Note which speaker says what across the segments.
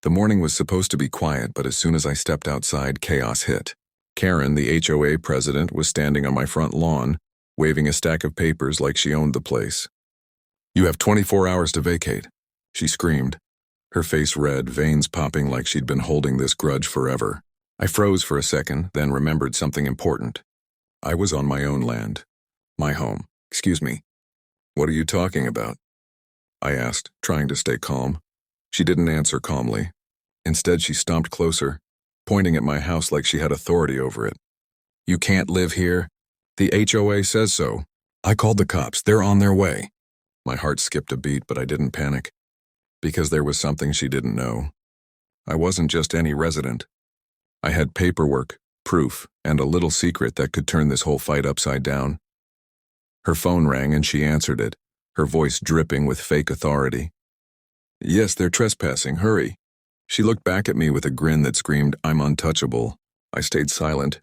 Speaker 1: The morning was supposed to be quiet, but as soon as I stepped outside, chaos hit. Karen, the HOA president, was standing on my front lawn, waving a stack of papers like she owned the place. "You have 24 hours to vacate," she screamed, her face red, veins popping like she'd been holding this grudge forever. I froze for a second, then remembered something important. I was on my own land. My home. "Excuse me. What are you talking about?" I asked, trying to stay calm. She didn't answer calmly. Instead, she stomped closer, pointing at my house like she had authority over it. "You can't live here. The HOA says so. I called the cops. They're on their way." My heart skipped a beat, but I didn't panic. Because there was something she didn't know. I wasn't just any resident. I had paperwork, proof, and a little secret that could turn this whole fight upside down. Her phone rang and she answered it, her voice dripping with fake authority. "Yes, they're trespassing. Hurry." She looked back at me with a grin that screamed, "I'm untouchable." I stayed silent,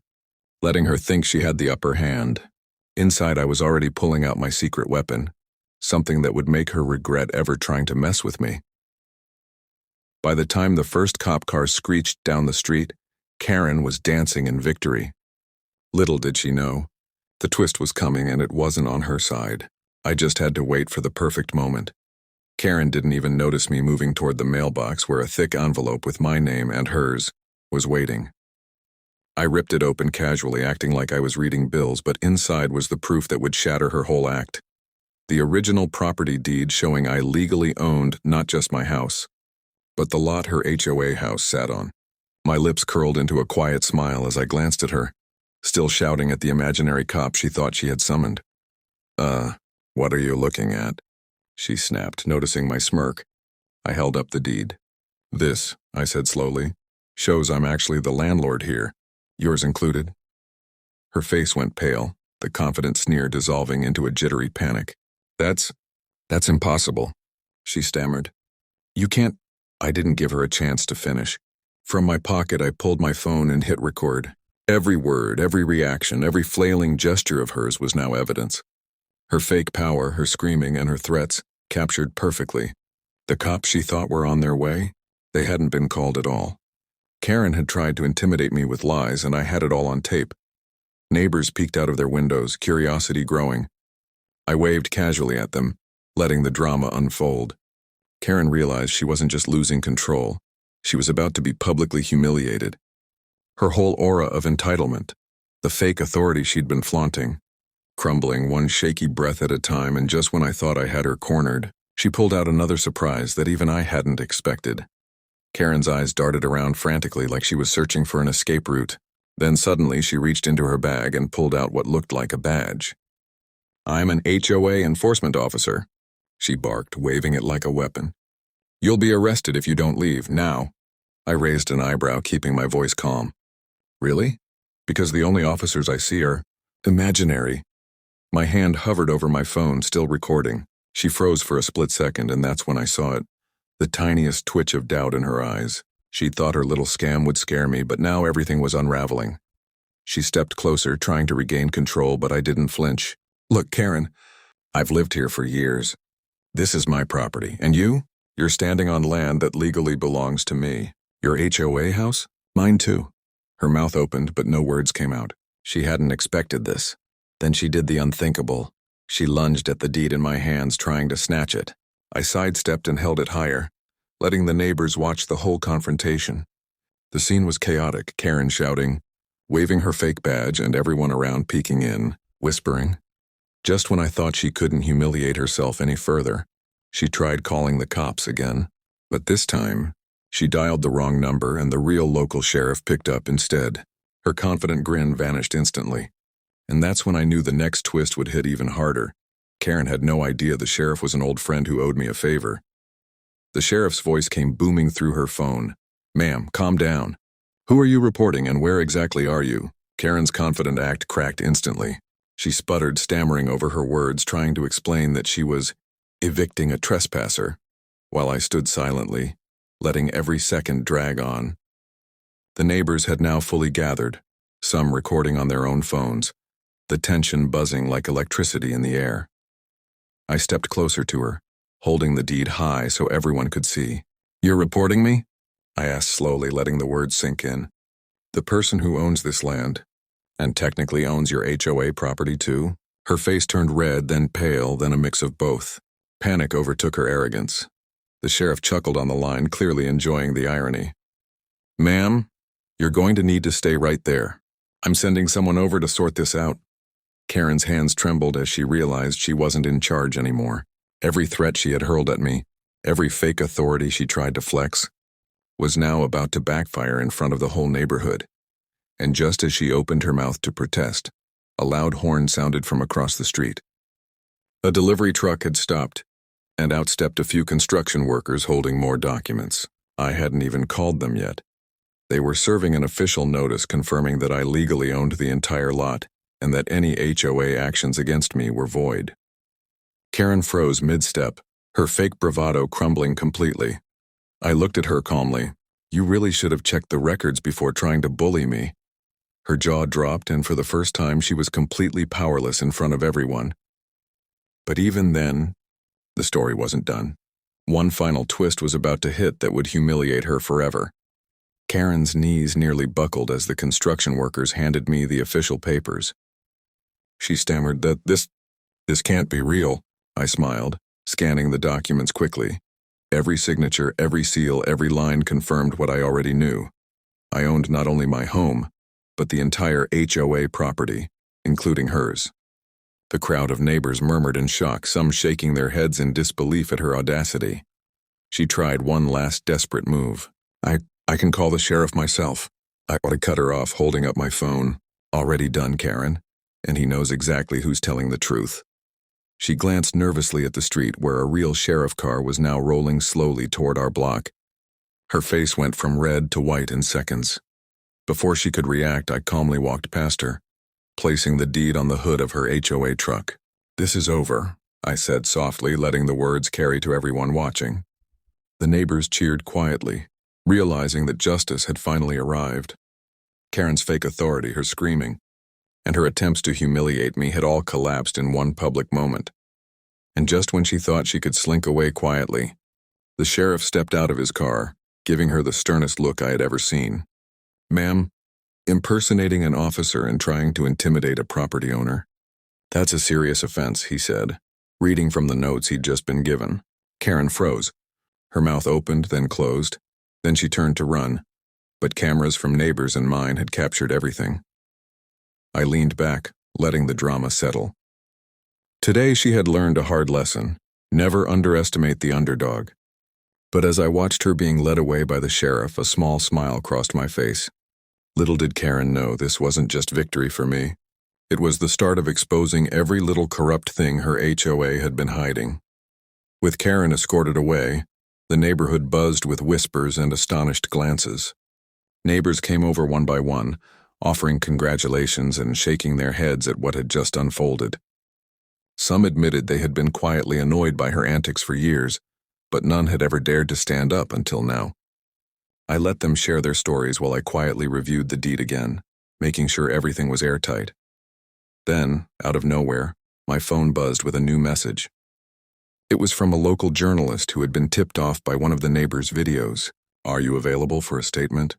Speaker 1: letting her think she had the upper hand. Inside, I was already pulling out my secret weapon, something that would make her regret ever trying to mess with me. By the time the first cop car screeched down the street, Karen was dancing in victory. Little did she know, the twist was coming and it wasn't on her side. I just had to wait for the perfect moment. Karen didn't even notice me moving toward the mailbox where a thick envelope with my name and hers was waiting. I ripped it open casually, acting like I was reading bills, but inside was the proof that would shatter her whole act. The original property deed showing I legally owned not just my house, but the lot her HOA house sat on. My lips curled into a quiet smile as I glanced at her, still shouting at the imaginary cop she thought she had summoned. What are you looking at?" she snapped, noticing my smirk. I held up the deed. "This," I said slowly, "shows I'm actually the landlord here, yours included." Her face went pale, the confident sneer dissolving into a jittery panic. That's impossible," she stammered. "You can't—" I didn't give her a chance to finish. From my pocket, I pulled my phone and hit record. Every word, every reaction, every flailing gesture of hers was now evidence. Her fake power, her screaming, and her threats captured perfectly. The cops she thought were on their way, they hadn't been called at all. Karen had tried to intimidate me with lies, and I had it all on tape. Neighbors peeked out of their windows, curiosity growing. I waved casually at them, letting the drama unfold. Karen realized she wasn't just losing control. She was about to be publicly humiliated. Her whole aura of entitlement, the fake authority she'd been flaunting, crumbling one shaky breath at a time, and just when I thought I had her cornered, she pulled out another surprise that even I hadn't expected. Karen's eyes darted around frantically like she was searching for an escape route. Then suddenly she reached into her bag and pulled out what looked like a badge. "I'm an HOA enforcement officer," she barked, waving it like a weapon. "You'll be arrested if you don't leave, now." I raised an eyebrow, keeping my voice calm. "Really? Because the only officers I see are imaginary." My hand hovered over my phone, still recording. She froze for a split second, and that's when I saw it. The tiniest twitch of doubt in her eyes. She'd thought her little scam would scare me, but now everything was unraveling. She stepped closer, trying to regain control, but I didn't flinch. "Look, Karen, I've lived here for years. This is my property, and you're standing on land that legally belongs to me. Your HOA house? Mine too." Her mouth opened, but no words came out. She hadn't expected this. Then she did the unthinkable. She lunged at the deed in my hands, trying to snatch it. I sidestepped and held it higher, letting the neighbors watch the whole confrontation. The scene was chaotic, Karen shouting, waving her fake badge, and everyone around peeking in, whispering. Just when I thought she couldn't humiliate herself any further, she tried calling the cops again. But this time, she dialed the wrong number and the real local sheriff picked up instead. Her confident grin vanished instantly. And that's when I knew the next twist would hit even harder. Karen had no idea the sheriff was an old friend who owed me a favor. The sheriff's voice came booming through her phone. "Ma'am, calm down. Who are you reporting and where exactly are you?" Karen's confident act cracked instantly. She sputtered, stammering over her words, trying to explain that she was evicting a trespasser, while I stood silently, letting every second drag on. The neighbors had now fully gathered, some recording on their own phones, the tension buzzing like electricity in the air. I stepped closer to her, holding the deed high so everyone could see. "You're reporting me?" I asked slowly, letting the words sink in. The person who owns this land, and technically owns your HOA property too? Her face turned red, then pale, then a mix of both. Panic overtook her arrogance. The sheriff chuckled on the line, clearly enjoying the irony. Ma'am, you're going to need to stay right there. I'm sending someone over to sort this out. Karen's hands trembled as she realized she wasn't in charge anymore. Every threat she had hurled at me, every fake authority she tried to flex, was now about to backfire in front of the whole neighborhood. And just as she opened her mouth to protest, a loud horn sounded from across the street. A delivery truck had stopped, and out stepped a few construction workers holding more documents. I hadn't even called them yet. They were serving an official notice confirming that I legally owned the entire lot and that any HOA actions against me were void. Karen froze mid-step, her fake bravado crumbling completely. I looked at her calmly. You really should have checked the records before trying to bully me. Her jaw dropped, and for the first time she was completely powerless in front of everyone. But even then, the story wasn't done. One final twist was about to hit that would humiliate her forever. Karen's knees nearly buckled as the construction workers handed me the official papers. She stammered that this can't be real. I smiled, scanning the documents quickly. Every signature, every seal, every line confirmed what I already knew. I owned not only my home, but the entire HOA property, including hers. The crowd of neighbors murmured in shock, some shaking their heads in disbelief at her audacity. She tried one last desperate move. I can call the sheriff myself. I cut her off, holding up my phone. Already done, Karen, and he knows exactly who's telling the truth. She glanced nervously at the street where a real sheriff car was now rolling slowly toward our block. Her face went from red to white in seconds. Before she could react, I calmly walked past her, placing the deed on the hood of her HOA truck. This is over, I said softly, letting the words carry to everyone watching. The neighbors cheered quietly, realizing that justice had finally arrived. Karen's fake authority, her screaming, and her attempts to humiliate me had all collapsed in one public moment. And just when she thought she could slink away quietly, the sheriff stepped out of his car, giving her the sternest look I had ever seen. Ma'am, impersonating an officer and trying to intimidate a property owner. That's a serious offense, he said, reading from the notes he'd just been given. Karen froze. Her mouth opened, then closed. Then she turned to run, but cameras from neighbors and mine had captured everything. I leaned back, letting the drama settle. Today she had learned a hard lesson. Never underestimate the underdog. But as I watched her being led away by the sheriff, a small smile crossed my face. Little did Karen know this wasn't just victory for me. It was the start of exposing every little corrupt thing her HOA had been hiding. With Karen escorted away, the neighborhood buzzed with whispers and astonished glances. Neighbors came over one by one, offering congratulations and shaking their heads at what had just unfolded. Some admitted they had been quietly annoyed by her antics for years, but none had ever dared to stand up until now. I let them share their stories while I quietly reviewed the deed again, making sure everything was airtight. Then, out of nowhere, my phone buzzed with a new message. It was from a local journalist who had been tipped off by one of the neighbors' videos. Are you available for a statement?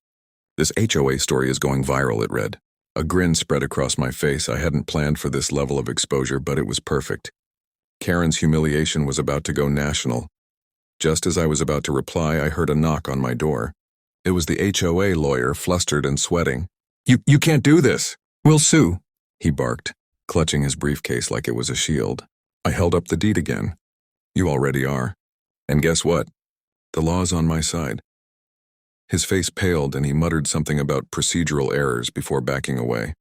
Speaker 1: This HOA story is going viral, it read. A grin spread across my face. I hadn't planned for this level of exposure, but it was perfect. Karen's humiliation was about to go national. Just as I was about to reply, I heard a knock on my door. It was the HOA lawyer, flustered and sweating. You can't do this. We'll sue, he barked, clutching his briefcase like it was a shield. I held up the deed again. You already are. And guess what? The law's on my side. His face paled and he muttered something about procedural errors before backing away.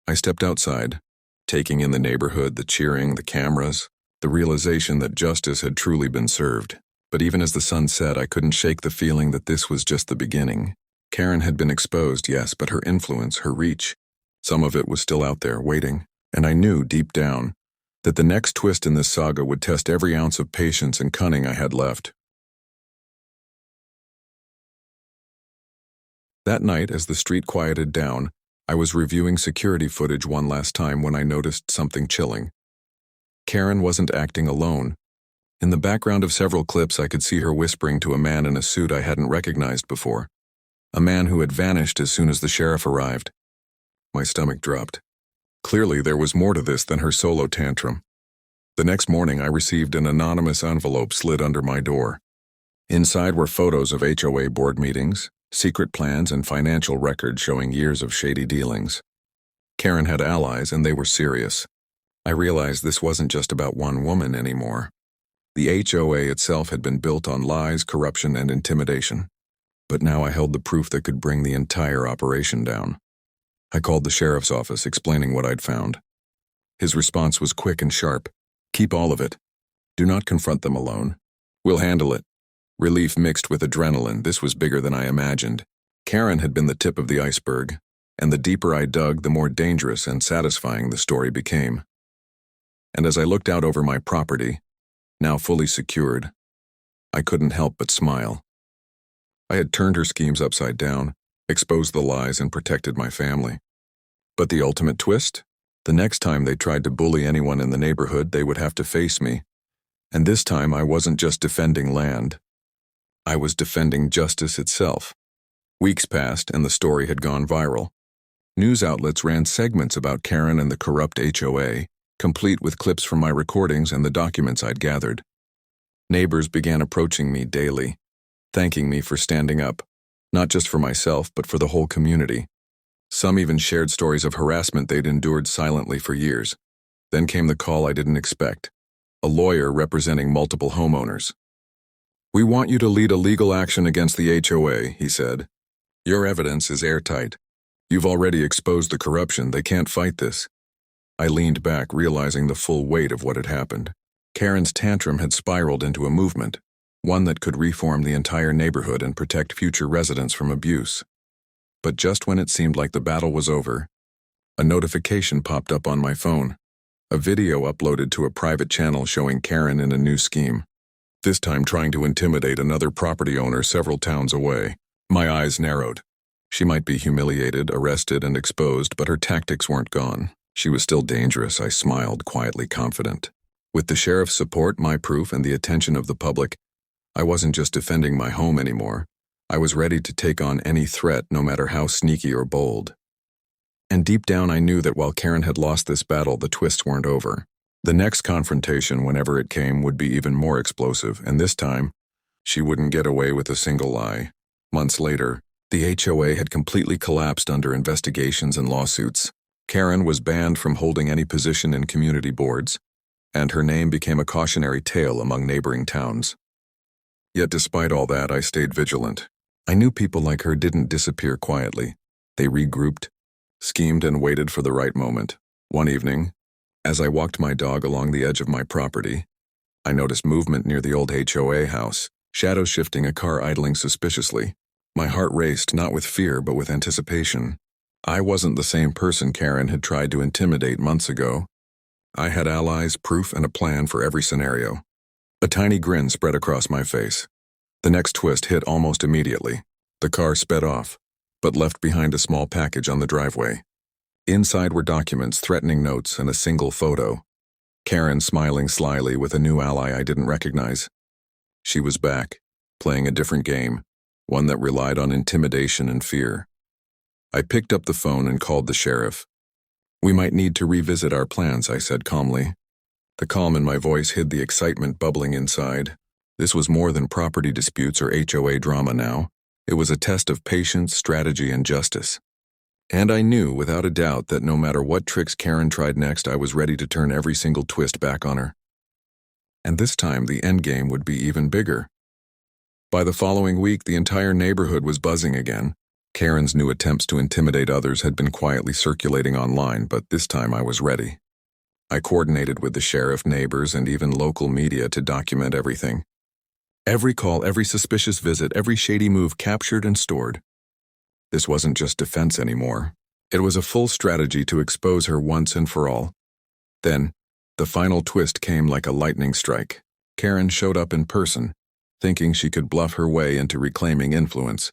Speaker 1: I stepped outside, taking in the neighborhood, the cheering, the cameras, the realization that justice had truly been served. But even as the sun set, I couldn't shake the feeling that this was just the beginning. Karen had been exposed, yes, but her influence, her reach, some of it was still out there, waiting. And I knew, deep down, that the next twist in this saga would test every ounce of patience and cunning I had left. That night, as the street quieted down, I was reviewing security footage one last time when I noticed something chilling. Karen wasn't acting alone. In the background of several clips, I could see her whispering to a man in a suit I hadn't recognized before. A man who had vanished as soon as the sheriff arrived. My stomach dropped. Clearly, there was more to this than her solo tantrum. The next morning, I received an anonymous envelope slid under my door. Inside were photos of HOA board meetings, secret plans, and financial records showing years of shady dealings. Karen had allies, and they were serious. I realized this wasn't just about one woman anymore. The HOA itself had been built on lies, corruption, and intimidation. But now I held the proof that could bring the entire operation down. I called the sheriff's office, explaining what I'd found. His response was quick and sharp. "Keep all of it. Do not confront them alone. We'll handle it." Relief mixed with adrenaline. This was bigger than I imagined. Karen had been the tip of the iceberg, and the deeper I dug, the more dangerous and satisfying the story became. And as I looked out over my property, now fully secured, I couldn't help but smile. I had turned her schemes upside down, exposed the lies, and protected my family. But the ultimate twist? The next time they tried to bully anyone in the neighborhood, they would have to face me. And this time I wasn't just defending land. I was defending justice itself. Weeks passed and the story had gone viral. News outlets ran segments about Karen and the corrupt HOA, complete with clips from my recordings and the documents I'd gathered. Neighbors began approaching me daily, thanking me for standing up, not just for myself, but for the whole community. Some even shared stories of harassment they'd endured silently for years. Then came the call I didn't expect. A lawyer representing multiple homeowners. "We want you to lead a legal action against the HOA," he said. "Your evidence is airtight. You've already exposed the corruption. They can't fight this." I leaned back, realizing the full weight of what had happened. Karen's tantrum had spiraled into a movement, one that could reform the entire neighborhood and protect future residents from abuse. But just when it seemed like the battle was over, a notification popped up on my phone. A video uploaded to a private channel showing Karen in a new scheme, this time trying to intimidate another property owner several towns away. My eyes narrowed. She might be humiliated, arrested, and exposed, but her tactics weren't gone. She was still dangerous. I smiled, quietly confident. With the sheriff's support, my proof, and the attention of the public, I wasn't just defending my home anymore. I was ready to take on any threat, no matter how sneaky or bold. And deep down I knew that while Karen had lost this battle, the twists weren't over. The next confrontation, whenever it came, would be even more explosive, and this time, she wouldn't get away with a single lie. Months later, the HOA had completely collapsed under investigations and lawsuits. Karen was banned from holding any position in community boards, and her name became a cautionary tale among neighboring towns. Yet despite all that, I stayed vigilant. I knew people like her didn't disappear quietly. They regrouped, schemed, and waited for the right moment. One evening, as I walked my dog along the edge of my property, I noticed movement near the old HOA house, shadows shifting, a car idling suspiciously. My heart raced, not with fear, but with anticipation. I wasn't the same person Karen had tried to intimidate months ago. I had allies, proof, and a plan for every scenario. A tiny grin spread across my face. The next twist hit almost immediately. The car sped off, but left behind a small package on the driveway. Inside were documents, threatening notes, and a single photo. Karen smiling slyly with a new ally I didn't recognize. She was back, playing a different game, one that relied on intimidation and fear. I picked up the phone and called the sheriff. "We might need to revisit our plans," I said calmly. The calm in my voice hid the excitement bubbling inside. This was more than property disputes or HOA drama now. It was a test of patience, strategy, and justice. And I knew, without a doubt, that no matter what tricks Karen tried next, I was ready to turn every single twist back on her. And this time, the endgame would be even bigger. By the following week, the entire neighborhood was buzzing again. Karen's new attempts to intimidate others had been quietly circulating online, but this time I was ready. I coordinated with the sheriff, neighbors, and even local media to document everything. Every call, every suspicious visit, every shady move captured and stored. This wasn't just defense anymore. It was a full strategy to expose her once and for all. Then, the final twist came like a lightning strike. Karen showed up in person, thinking she could bluff her way into reclaiming influence.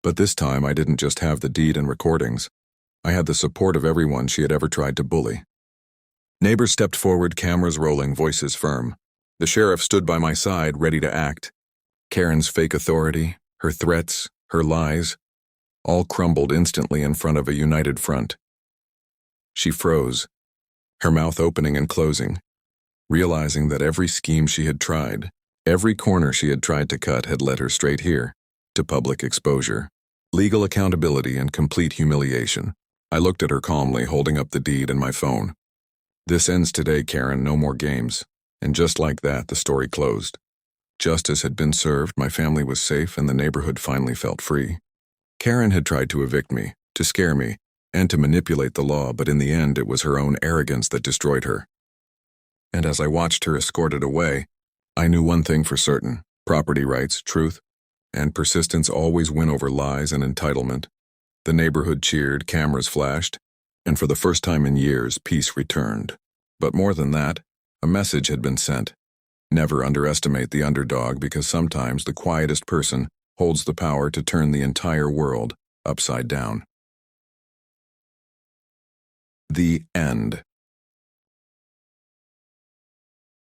Speaker 1: But this time I didn't just have the deed and recordings. I had the support of everyone she had ever tried to bully. Neighbors stepped forward, cameras rolling, voices firm. The sheriff stood by my side, ready to act. Karen's fake authority, her threats, her lies, all crumbled instantly in front of a united front. She froze, her mouth opening and closing, realizing that every scheme she had tried, every corner she had tried to cut had led her straight here, to public exposure, legal accountability, and complete humiliation. I looked at her calmly, holding up the deed and my phone. "This ends today, Karen, no more games." And just like that, the story closed. Justice had been served, my family was safe, and the neighborhood finally felt free. Karen had tried to evict me, to scare me, and to manipulate the law, but in the end it was her own arrogance that destroyed her. And as I watched her escorted away, I knew one thing for certain: property rights, truth, and persistence always win over lies and entitlement. The neighborhood cheered, cameras flashed, and for the first time in years, peace returned. But more than that, a message had been sent. Never underestimate the underdog, because sometimes the quietest person holds the power to turn the entire world upside down. The end.